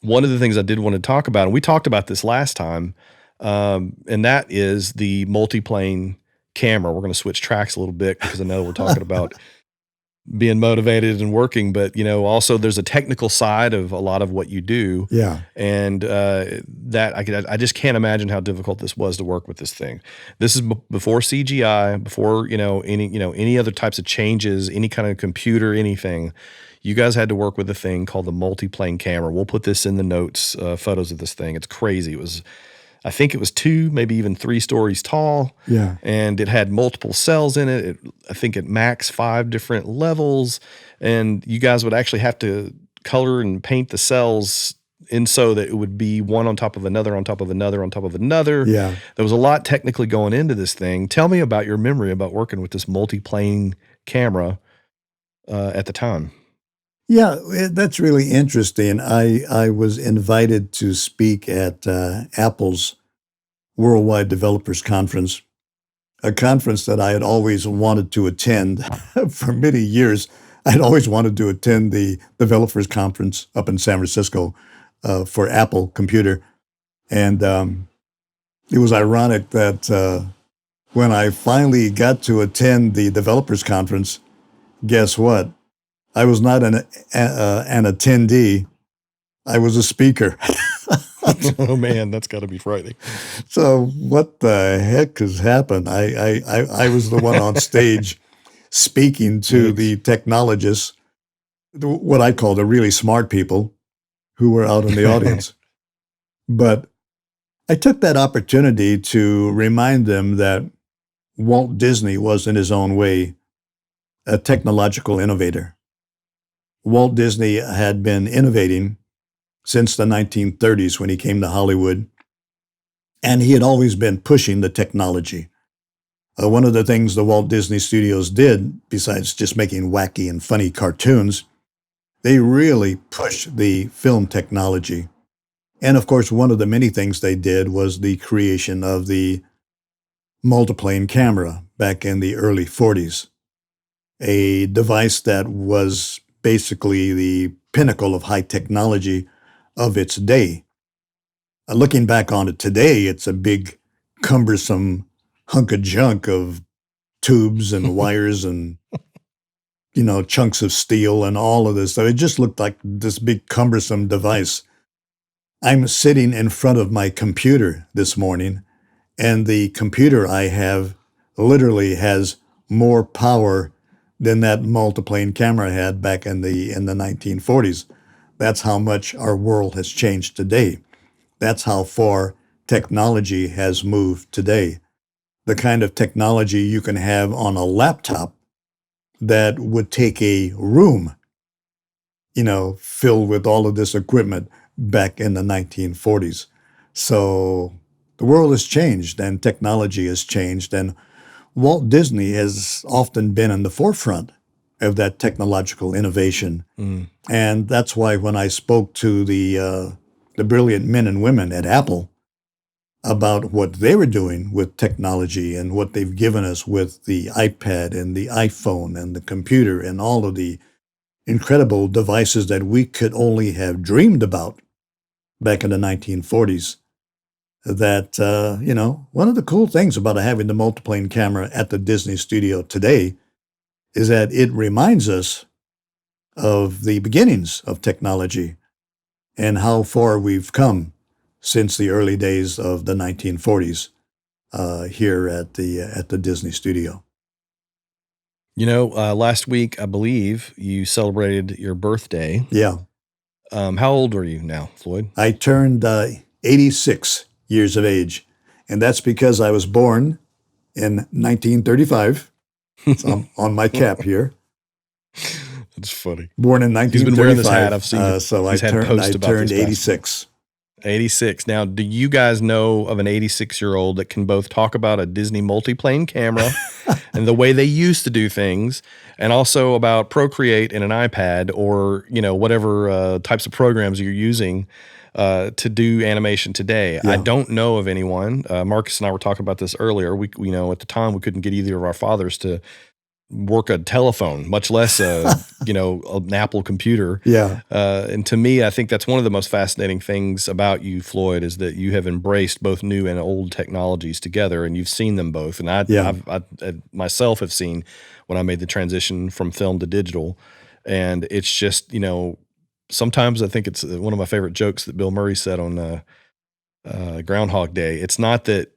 of the things I did want to talk about, and we talked about this last time, and that is the multiplane camera. We're going to switch tracks a little bit because I know we're talking about being motivated and working, but also there's a technical side of a lot of what you do. Yeah. And that I just can't imagine how difficult this was to work with this thing. This is before CGI, before any other types of changes, any kind of computer, anything. You guys had to work with a thing called the multiplane camera. We'll put this in the notes, photos of this thing. It's crazy. I think it was 2, maybe even 3 stories tall. Yeah. And it had multiple cells in it. I think it max 5 different levels. And you guys would actually have to color and paint the cells in so that it would be one on top of another, on top of another, on top of another. Yeah. There was a lot technically going into this thing. Tell me about your memory about working with this multiplane camera at the time. Yeah, that's really interesting. I was invited to speak at Apple's Worldwide Developers Conference, a conference that I had always wanted to attend for many years. I'd always wanted to attend the Developers Conference up in San Francisco for Apple Computer. And it was ironic that when I finally got to attend the Developers Conference, guess what? I was not an attendee. I was a speaker. Oh man, that's got to be frightening. So what the heck has happened? I was the one on stage speaking to the technologists, what I call the really smart people who were out in the audience. But I took that opportunity to remind them that Walt Disney was, in his own way, a technological innovator. Walt Disney had been innovating since the 1930s when he came to Hollywood, and he had always been pushing the technology. One of the things the Walt Disney Studios did, besides just making wacky and funny cartoons, they really pushed the film technology. And of course, one of the many things they did was the creation of the multiplane camera back in the early 40s, a device that was basically the pinnacle of high technology of its day. Looking back on it today, it's a big, cumbersome hunk of junk of tubes and wires and, chunks of steel and all of this. So it just looked like this big, cumbersome device. I'm sitting in front of my computer this morning, and the computer I have literally has more power than that multiplane camera had back in the 1940s. That's how much our world has changed today. That's how far technology has moved today. The kind of technology you can have on a laptop that would take a room, filled with all of this equipment back in the 1940s. So the world has changed and technology has changed, and Walt Disney has often been in the forefront of that technological innovation. And that's why when I spoke to the brilliant men and women at Apple about what they were doing with technology and what they've given us with the iPad and the iPhone and the computer and all of the incredible devices that we could only have dreamed about back in the 1940s, that, one of the cool things about having the multiplane camera at the Disney studio today is that it reminds us of the beginnings of technology and how far we've come since the early days of the 1940s here at the Disney studio. Last week, I believe you celebrated your birthday. Yeah. How old are you now, Floyd? I turned 86 years of age, and that's because I was born in 1935. It's on my cap here. That's funny. Born in 1935. He's been wearing this hat. I've seen so he's I had posts about turned this 86. 86. Now, do you guys know of an 86-year-old that can both talk about a Disney multiplane camera and the way they used to do things, and also about Procreate and an iPad or, whatever types of programs you're using to do animation today? Yeah. I don't know of anyone. Marcus and I were talking about this earlier. We at the time, we couldn't get either of our fathers to work a telephone, much less an Apple computer. Yeah. And to me, I think that's one of the most fascinating things about you, Floyd, is that you have embraced both new and old technologies together, and you've seen them both. And I myself have seen when I made the transition from film to digital, and it's just, sometimes I think it's one of my favorite jokes that Bill Murray said on Groundhog Day. It's not that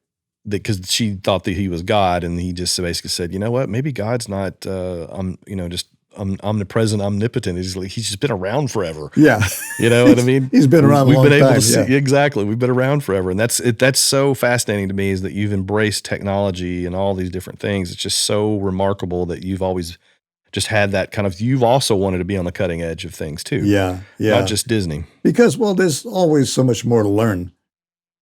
because she thought that he was God, and he just basically said, you know what, maybe God's not, just omnipresent, omnipotent. He's just been around forever. Yeah. You know what I mean? He's been around a long time. We've been able to see, exactly. We've been around forever. And that's so fascinating to me, is that you've embraced technology and all these different things. It's just so remarkable that you've always just had that kind of, you've also wanted to be on the cutting edge of things too. Yeah. Not just Disney. Because, there's always so much more to learn.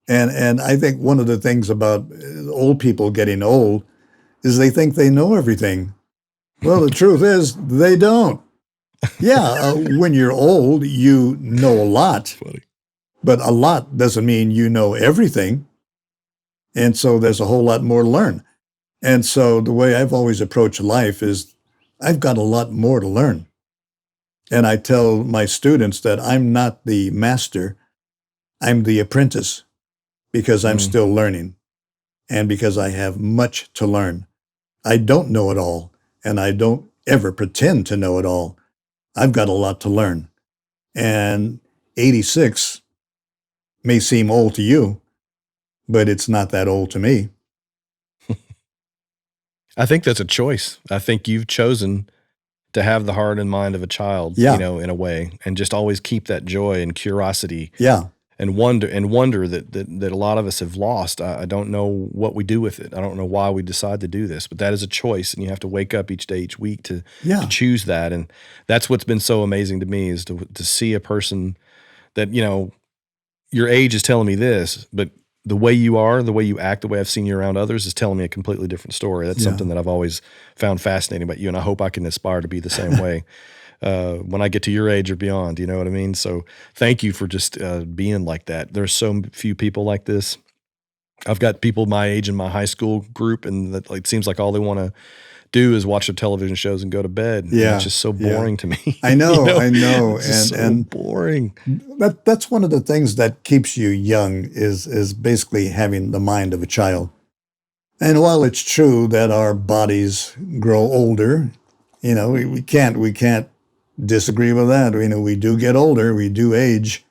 And I think one of the things about old people getting old is they think they know everything. Well, the truth is they don't. Yeah, when you're old, you know a lot. Funny. But a lot doesn't mean you know everything. And so there's a whole lot more to learn. And so the way I've always approached life is I've got a lot more to learn. And I tell my students that I'm not the master, I'm the apprentice. Because I'm still learning, and because I have much to learn. I don't know it all, and I don't ever pretend to know it all. I've got a lot to learn. And 86 may seem old to you, but it's not that old to me. I think that's a choice. I think you've chosen to have the heart and mind of a child, Yeah. In a way, and just always keep that joy and curiosity. Yeah. And wonder that a lot of us have lost. I don't know what we do with it. I don't know why we decide to do this, but that is a choice, and you have to wake up each day, each week to choose that. And that's what's been so amazing to me, is to see a person that, your age is telling me this, but the way you are, the way you act, the way I've seen you around others is telling me a completely different story. That's something that I've always found fascinating about you, and I hope I can aspire to be the same way. When I get to your age or beyond, you know what I mean? So thank you for just being like that. There's so few people like this. I've got people my age in my high school group, and it seems like all they want do is watch the television shows and go to bed. And it's Yeah, just so yeah. boring to me. I know, I know, It's just so boring. that's one of the things that keeps you young is basically having the mind of a child. And while it's true that our bodies grow older, we can't disagree with that. We do get older, we do age,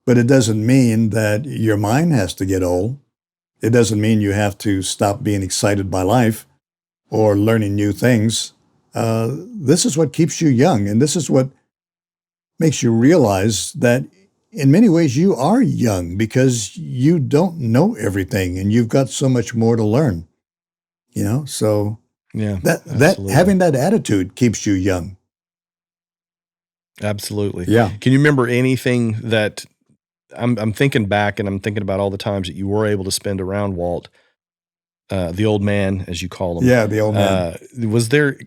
but it doesn't mean that your mind has to get old. It doesn't mean you have to stop being excited by life or learning new things. This is what keeps you young, and this is what makes you realize that in many ways you are young because you don't know everything and you've got so much more to learn. So Yeah, that absolutely. having that attitude keeps you young. Absolutely. Yeah. Can you remember anything that I'm thinking back and I'm thinking about all the times that you were able to spend around Walt, the old man, as you call him. Yeah, the old man. Was there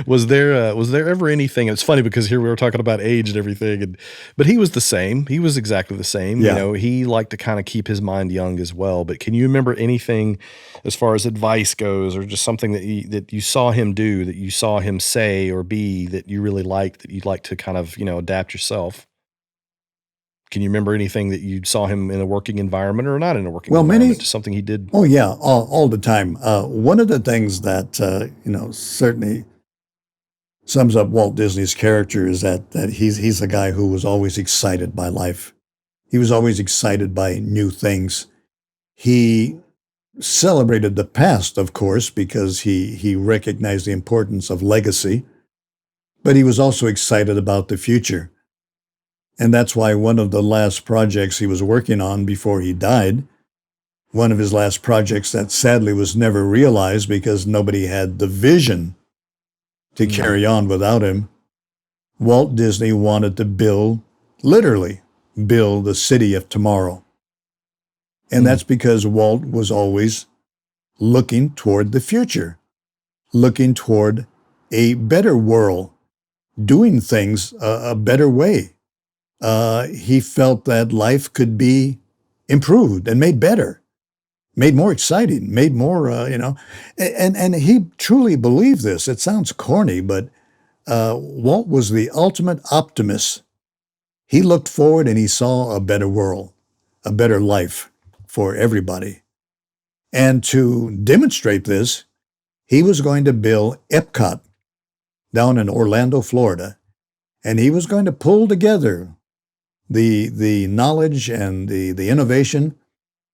was there ever anything? It's funny because here we were talking about age and everything, but he was the same. He was exactly the same. Yeah. He liked to kind of keep his mind young as well. But can you remember anything as far as advice goes, or just something that you saw him do, that you saw him say or be that you really liked, that you'd like to kind of adapt yourself? Can you remember anything that you saw him in a working environment or not in a working Well, environment? Just something he did. Oh yeah, all the time. One of the things that certainly sums up Walt Disney's character is that he's a guy who was always excited by life. He was always excited by new things. He celebrated the past, of course, because he recognized the importance of legacy, but he was also excited about the future. And that's why one of the last projects he was working on before he died, one of his last projects that sadly was never realized because nobody had the vision to carry on without him, Walt Disney wanted to literally build the city of tomorrow. And that's because Walt was always looking toward the future, looking toward a better world, doing things a better way. He felt that life could be improved and made better, made more exciting, made more, and he truly believed this. It sounds corny, but Walt was the ultimate optimist. He looked forward and he saw a better world, a better life for everybody. And to demonstrate this, he was going to build Epcot down in Orlando, Florida, and he was going to pull together the knowledge and the innovation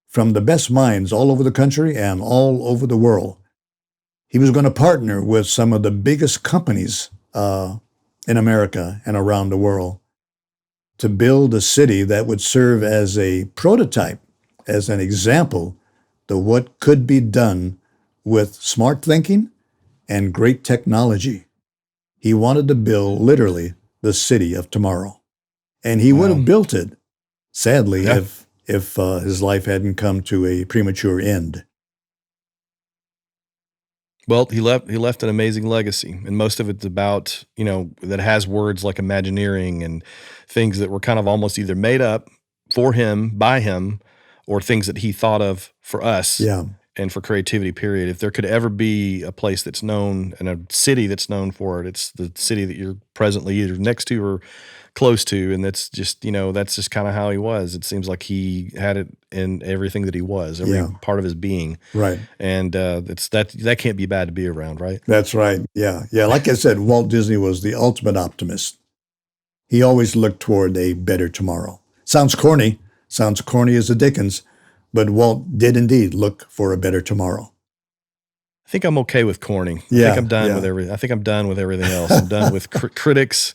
from the best minds all over the country and all over the world. He was going to partner with some of the biggest companies in America and around the world to build a city that would serve as a prototype, as an example to what could be done with smart thinking and great technology. He wanted to build literally the city of tomorrow. And he would have built it, sadly, if his life hadn't come to a premature end. Well, he left an amazing legacy, and most of it's about, that has words like Imagineering and things that were kind of almost either made up for him, by him, or things that he thought of for us Yeah. and for creativity, period. If there could ever be a place that's known and a city that's known for it, it's the city that you're presently either next to or close to, and that's just kind of how he was. It seems like he had it in everything that he was, every part of his being. Right. And that can't be bad to be around, right? That's right. Yeah. Yeah. Like I said, Walt Disney was the ultimate optimist. He always looked toward a better tomorrow. Sounds corny as the Dickens, but Walt did indeed look for a better tomorrow. I think I'm okay with corny. Yeah, I think I'm done with everything. I think I'm done with everything else. I'm done with critics.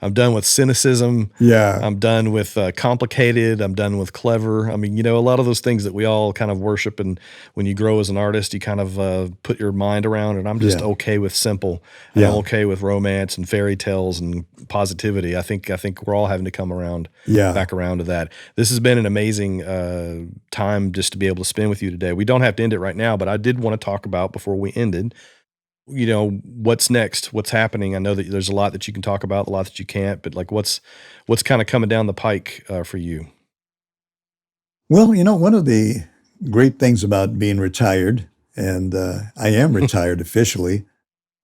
I'm done with cynicism. Yeah. I'm done with complicated. I'm done with clever. I mean, a lot of those things that we all kind of worship, and when you grow as an artist, you kind of put your mind around, and I'm just okay with simple. And I'm okay with romance and fairy tales and positivity. I think we're all having to come around, back around to that. This has been an amazing time just to be able to spend with you today. We don't have to end it right now, but I did want to talk about, before we ended, what's next, what's happening. I know that there's a lot that you can talk about, a lot that you can't, but like what's kind of coming down the pike for you? Well, one of the great things about being retired And I am retired officially,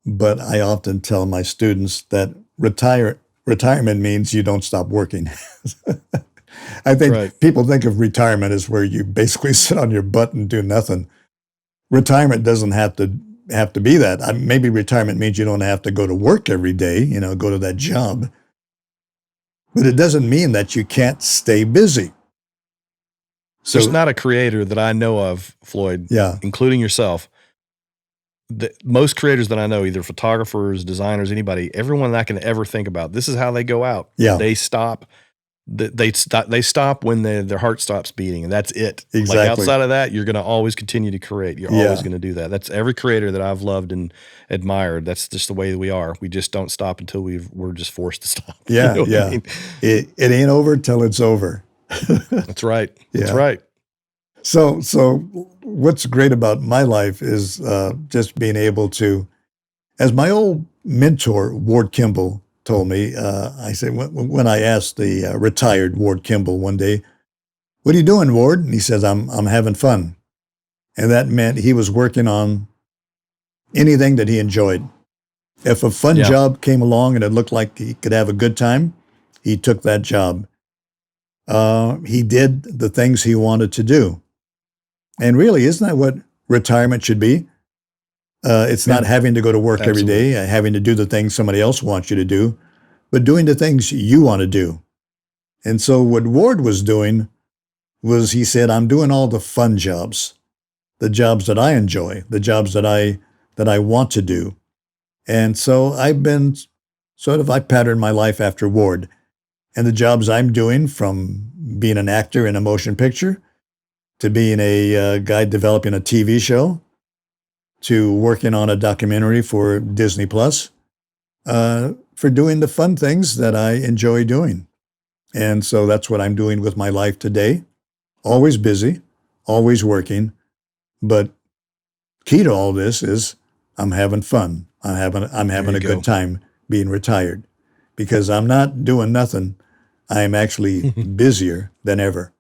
but I often tell my students that retirement means you don't stop working. I think people think of retirement as where you basically sit on your butt and do nothing. Retirement doesn't have to be that. Maybe retirement means you don't have to go to work every day, go to that job. But it doesn't mean that you can't stay busy. So, there's not a creator that I know of, Floyd, including yourself. Most creators that I know, either photographers, designers, anybody, everyone that I can ever think about, this is how they go out. Yeah. They stop. They stop when their heart stops beating, and that's it. Exactly. Like outside of that, you're going to always continue to create. You're always going to do that. That's every creator that I've loved and admired. That's just the way that we are. We just don't stop until we're just forced to stop. Yeah, you know what I mean? It ain't over till it's over. That's right. That's right. So what's great about my life is just being able to, as my old mentor, Ward Kimball, told me, I said, when I asked the retired Ward Kimball one day, "What are you doing, Ward?" And he says, I'm having fun. And that meant he was working on anything that he enjoyed. If a fun job came along and it looked like he could have a good time, he took that job. He did the things he wanted to do. And really, isn't that what retirement should be? It's not having to go to work every day, having to do the things somebody else wants you to do, but doing the things you want to do. And so what Ward was doing was, he said, I'm doing all the fun jobs, the jobs that I enjoy, the jobs that I want to do. And so I've been I patterned my life after Ward. And the jobs I'm doing, from being an actor in a motion picture, to being a guy developing a TV show, to working on a documentary for Disney Plus, for doing the fun things that I enjoy doing. And so that's what I'm doing with my life today. Always busy, always working, but key to all this is I'm having fun. I'm having a good time being retired, because I'm not doing nothing. I'm actually busier than ever.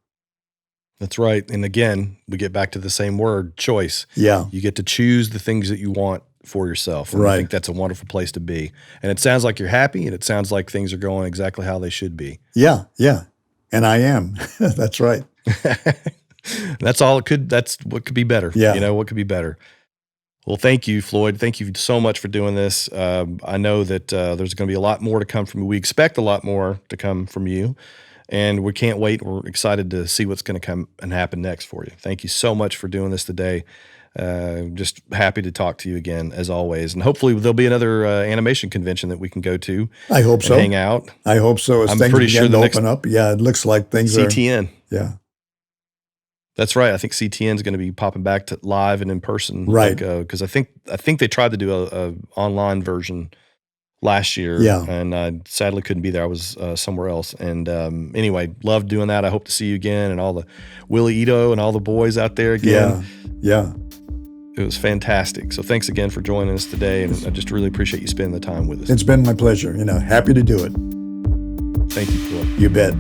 That's right. And again, we get back to the same word, choice. Yeah. You get to choose the things that you want for yourself. And I think that's a wonderful place to be. And it sounds like you're happy, and it sounds like things are going exactly how they should be. Yeah. And I am. That's right. That's what could be better. Yeah. What could be better? Well, thank you, Floyd. Thank you so much for doing this. I know that there's going to be a lot more to come from you. We expect a lot more to come from you. And we can't wait. We're excited to see what's going to come and happen next for you. Thank you so much for doing this today. Just happy to talk to you again, as always. And hopefully there'll be another animation convention that we can go to. I hope so. Hang out. I hope so. As things begin to open up. Yeah, it looks like things CTN. Yeah. That's right. I think CTN is going to be popping back to live and in person. Right. Because I think they tried to do a online version last year, and I sadly couldn't be there. I was somewhere else. And anyway, loved doing that. I hope to see you again, and all the Willie Ito and all the boys out there again. Yeah. It was fantastic. So thanks again for joining us today, and I just really appreciate you spending the time with us. It's been my pleasure. Happy to do it. Thank you, Floyd. You bet.